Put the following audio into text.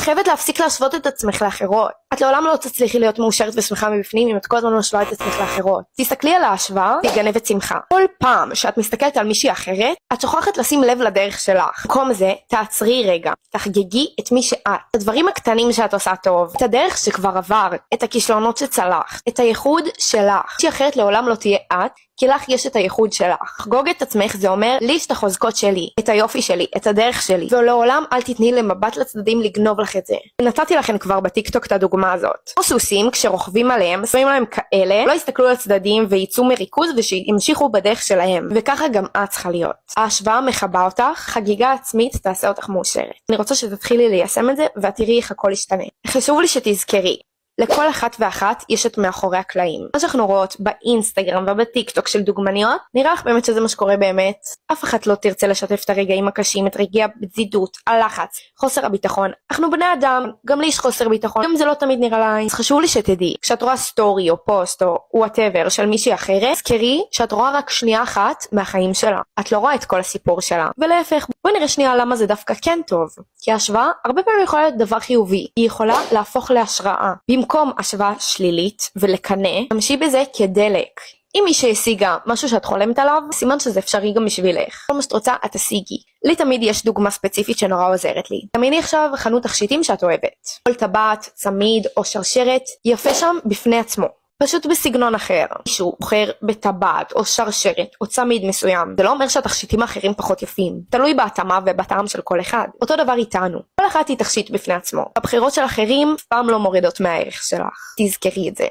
חייבת להפסיק להשוות את עצמך לאחרות. את לעולם לא תצליחי להיות מאושרת ושמחה מבפנים אם את כל הזמן משווה את עצמך לאחרות. תסתכלי על ההשוואה, תגנבת שמחה. כל פעם שאת מסתכלת על מישהי אחרת, את שוכחת לשים לב לדרך שלך. במקום זה, תעצרי רגע. תחגגי את מי שאת. את הדברים הקטנים שאת עושה טוב. את הדרך שכבר עבר. את הכישלונות שצלחת. את הייחוד שלך. מישהי אחרת לעולם לא תהיה את, כי לך יש את הייחוד שלך. חגוג את עצמך זה אומר לי יש את החוזקות שלי, את היופי שלי, את הדרך שלי, ולעולם אל תתני למבט לצדדים לגנוב לך את זה. נתתי לכם כבר בטיקטוק את הדוגמה הזאת. או סוסים כשרוכבים עליהם, שמים להם כאלה, לא יסתכלו על צדדים וייצאו מריכוז ושימשיכו בדרך שלהם, וככה גם את צריכה להיות. ההשוואה מחבה אותך, חגיגה עצמית תעשה אותך מאושרת. אני רוצה שתתחילי ליישם את זה ואת תראי איך הכל ישתנה. חשוב לי שתזכרי, לכל אחת ואחת יש את מאחורי הקלעים. מה שאנחנו רואות באינסטגרם ובטיקטוק של דוגמניות, נראה לך באמת שזה מה שקורה באמת. אף אחת לא תרצה לשתף את הרגעים הקשים, את רגעי הבדידות, הלחץ, חוסר הביטחון. אנחנו בני אדם, גם לי יש חוסר ביטחון, גם זה לא תמיד נראה לעין. אז חשוב לי שתדעי, כשאת רואה סטורי או פוסט או whatever של מישהי אחרת, זכרי שאת רואה רק שנייה אחת מהחיים שלה. את לא רואה את כל הסיפור שלה. ולהפך, בואי נראה שנייה למה זה דווקא כן טוב. כי ההשוואה הרבה פעמים יכולה להיות דבר חיובי. היא יכולה להפוך להשראה. במקום השוואה שלילית ולקנה, תמשי בזה כדלק. אם מי שהשיגה משהו שאת חולמת עליו, סימן שזה אפשרי גם בשבילך. כל מה שאת רוצה, את תשיגי. לי תמיד יש דוגמה ספציפית שנורא עוזרת לי. תמיד עכשיו חנות תכשיטים שאת אוהבת. כל טבעת, צמיד או שרשרת יפה שם בפני עצמו. פשוט בסגנון אחר. מישהו בוחר בטבעת או שרשרת או צמיד מסוים. זה לא אומר שהתכשיטים האחרים פחות יפים. תלוי בהתאמה ובטעם של כל אחד. אותו דבר איתנו. כל אחת היא תכשיט בפני עצמו. הבחירות של אחרים פעם לא מורידות מהערך שלך. תזכרי את זה.